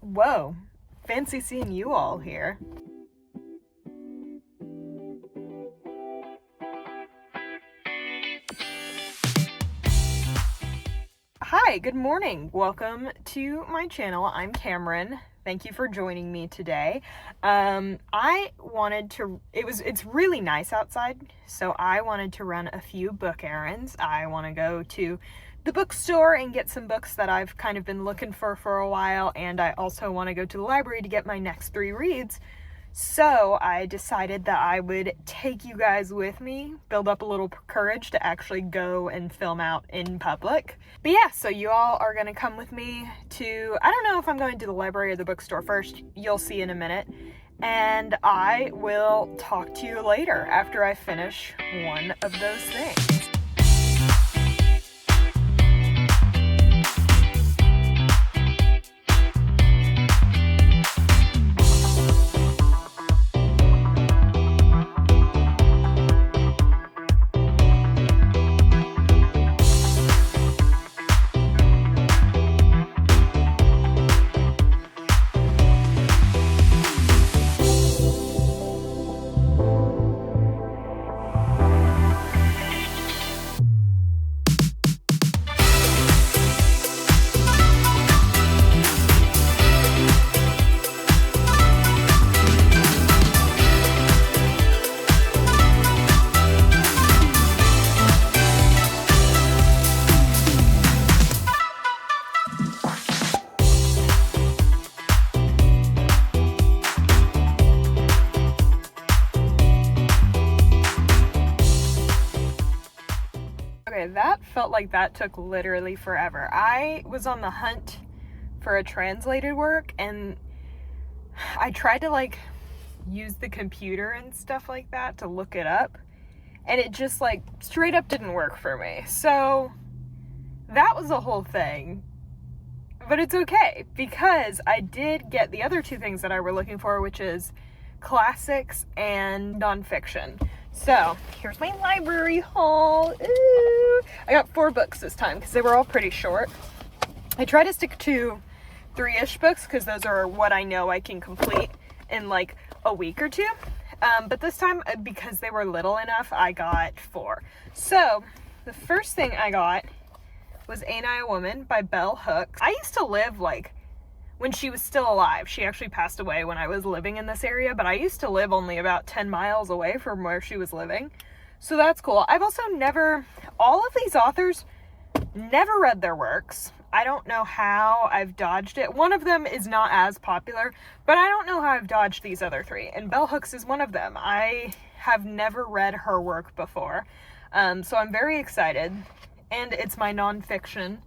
Whoa, fancy seeing you all here. Hi, good morning. Welcome to my channel. I'm Cameron. Thank you for joining me today. It's really nice outside, so I wanted to run a few book errands. I want to go to the bookstore and get some books that I've kind of been looking for a while, and I also want to go to the library to get my next 3 reads. So I decided that I would take you guys with me, build up a little courage to actually go and film out in public. But yeah, so you all are going to come with me to, I don't know if I'm going to the library or the bookstore first, you'll see in a minute. And I will talk to you later after I finish one of those things. Okay, that felt like that took literally forever. I was on the hunt for a translated work, and I tried to use the computer and stuff like that to look it up, and it just straight up didn't work for me. So that was the whole thing. But it's okay, because I did get the other 2 things that I were looking for, which is classics and nonfiction. So here's my library haul. Ooh. I got 4 books this time because they were all pretty short. I try to stick to 3-ish books because those are what I know I can complete in a week or 2. But this time, because they were little enough, I got 4. So the first thing I got was Ain't I a Woman by Bell Hooks. I used to live when she was still alive. She actually passed away when I was living in this area, but I used to live only about 10 miles away from where she was living. So that's cool. I've also all of these authors, never read their works. I don't know how I've dodged it. One of them is not as popular, but I don't know how I've dodged these other 3. And Bell Hooks is one of them. I have never read her work before. So I'm very excited. And it's my nonfiction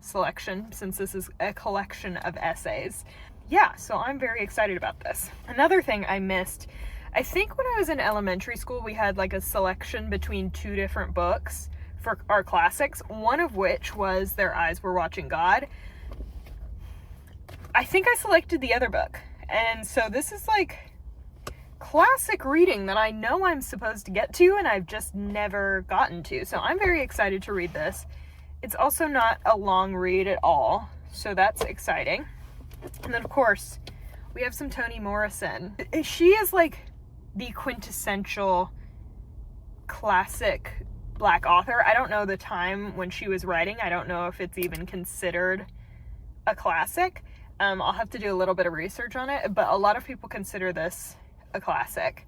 selection, since this is a collection of essays. Yeah, so I'm very excited about this. Another thing I missed, I think when I was in elementary school, we had a selection between 2 different books for our classics, one of which was Their Eyes Were Watching God. I think I selected the other book, and so this is classic reading that I know I'm supposed to get to, and I've just never gotten to, so I'm very excited to read this. It's also not a long read at all, so that's exciting. And then, of course, we have some Toni Morrison. She is the quintessential classic Black author. I don't know the time when she was writing. I don't know if it's even considered a classic. I'll have to do a little bit of research on it, but a lot of people consider this a classic.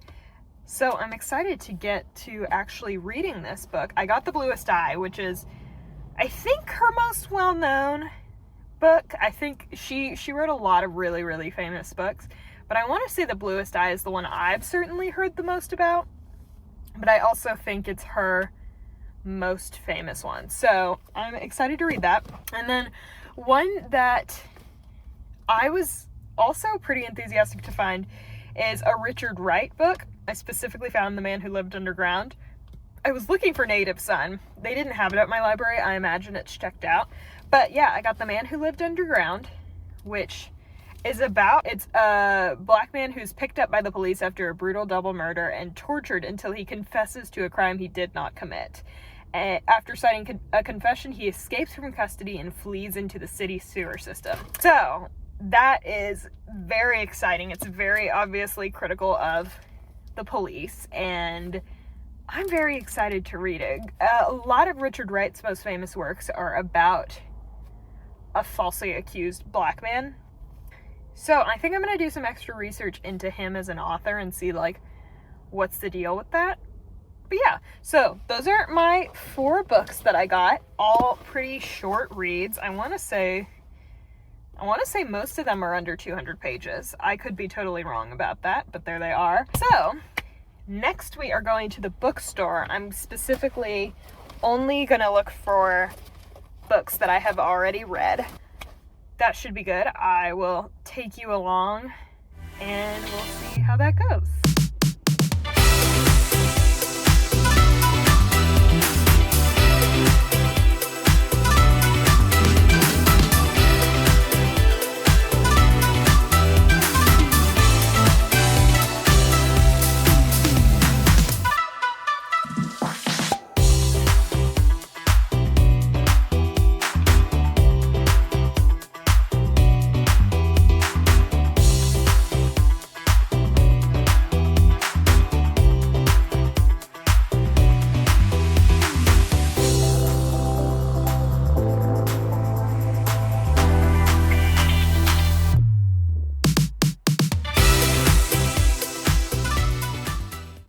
So I'm excited to get to actually reading this book. I got The Bluest Eye, which is, I think, her most well-known book. I think she wrote a lot of really, really famous books, but I want to say The Bluest Eye is the one I've certainly heard the most about, but I also think it's her most famous one. So I'm excited to read that. And then one that I was also pretty enthusiastic to find is a Richard Wright book. I specifically found The Man Who Lived Underground. I was looking for Native Son. They didn't have it at my library. I imagine it's checked out. But yeah, I got The Man Who Lived Underground, which is it's a Black man who's picked up by the police after a brutal double murder and tortured until he confesses to a crime he did not commit. After signing a confession, he escapes from custody and flees into the city sewer system. So that is very exciting. It's very obviously critical of the police, and I'm very excited to read it. A lot of Richard Wright's most famous works are about a falsely accused black man. So I think I'm going to do some extra research into him as an author and see, like, what's the deal with that. But yeah, so those are my 4 books that I got, all pretty short reads. I want to say most of them are under 200 pages. I could be totally wrong about that, but there they are. So next we are going to the bookstore. I'm specifically only going to look for books that I have already read. That should be good. I will take you along and we'll see how that goes.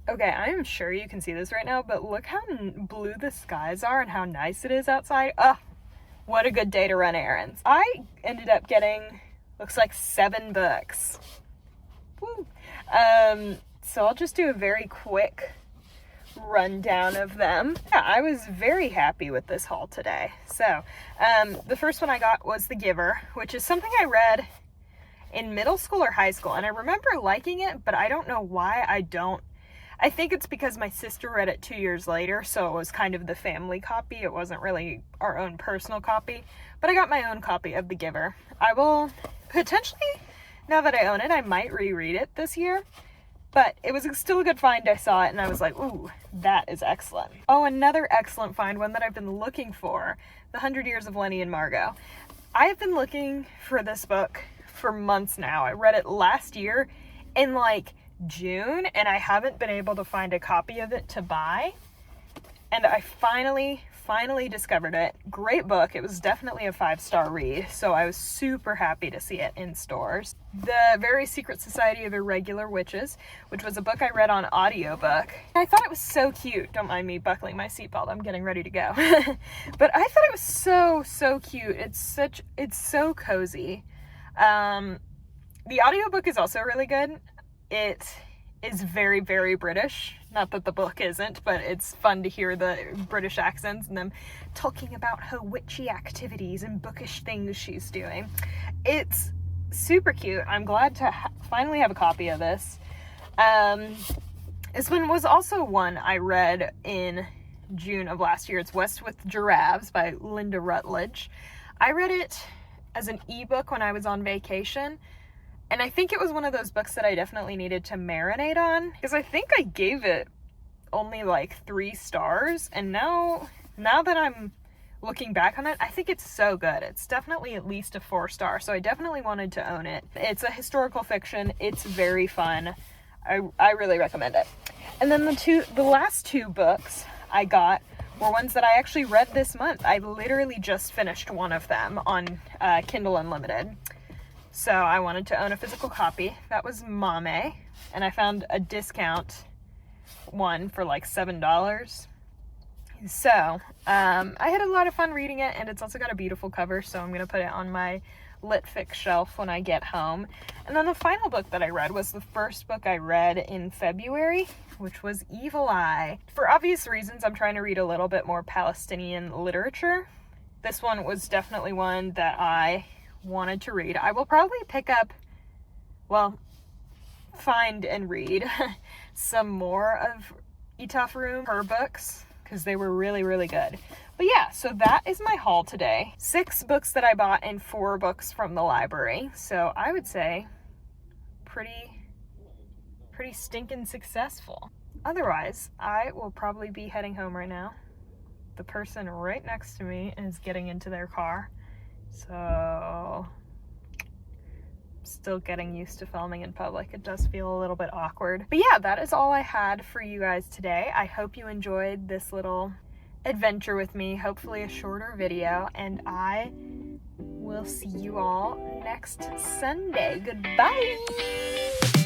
Okay, I'm sure you can see this right now, but look how blue the skies are and how nice it is outside. Ugh, what a good day to run errands. I ended up getting, looks like 7 books. Woo. So I'll just do a very quick rundown of them. Yeah, I was very happy with this haul today. So, the first one I got was The Giver, which is something I read in middle school or high school, and I remember liking it, but I don't know why I don't. I think it's because my sister read it 2 years later, so it was kind of the family copy. It wasn't really our own personal copy, but I got my own copy of The Giver. I will potentially, now that I own it, I might reread it this year, but it was still a good find. I saw it and I was like, ooh, that is excellent. Oh, another excellent find, one that I've been looking for, The 100 Years of Lenny and Margot. I have been looking for this book for months now. I read it last year in like June, and I haven't been able to find a copy of it to buy, and I finally discovered it. Great book. It was definitely a 5-star read, so I was super happy to see it in stores. The Very Secret Society of Irregular Witches, which was a book I read on audiobook. I thought it was so cute. Don't mind me buckling my seatbelt, I'm getting ready to go. But I thought it was so cute. It's so cozy. The audiobook is also really good. It is very, very British. Not that the book isn't, but it's fun to hear the British accents and them talking about her witchy activities and bookish things she's doing. It's super cute. I'm glad to finally have a copy of this. This one was also one I read in June of last year. It's West with Giraffes by Linda Rutledge. I read it as an ebook when I was on vacation. And I think it was one of those books that I definitely needed to marinate on, because I think I gave it only like 3 stars. And now that I'm looking back on it, I think it's so good. It's definitely at least a 4-star. So I definitely wanted to own it. It's a historical fiction. It's very fun. I really recommend it. And then the last 2 books I got were ones that I actually read this month. I literally just finished one of them on Kindle Unlimited. So I wanted to own a physical copy. That was Mame, and I found a discount one for like $7. So I had a lot of fun reading it, and it's also got a beautiful cover, so I'm going to put it on my Litfix shelf when I get home. And then the final book that I read was the first book I read in February, which was Evil Eye. For obvious reasons, I'm trying to read a little bit more Palestinian literature. This one was definitely one that I wanted to read. I will probably pick up, find and read some more of Itafarum, her books, because they were really, really good. But yeah, so that is my haul today. 6 books that I bought and 4 books from the library. So I would say pretty stinking successful. Otherwise, I will probably be heading home right now. The person right next to me is getting into their car. So still getting used to filming in public. It does feel a little bit awkward. But yeah, that is all I had for you guys today. I hope you enjoyed this little adventure with me, hopefully a shorter video, and I will see you all next Sunday. Goodbye!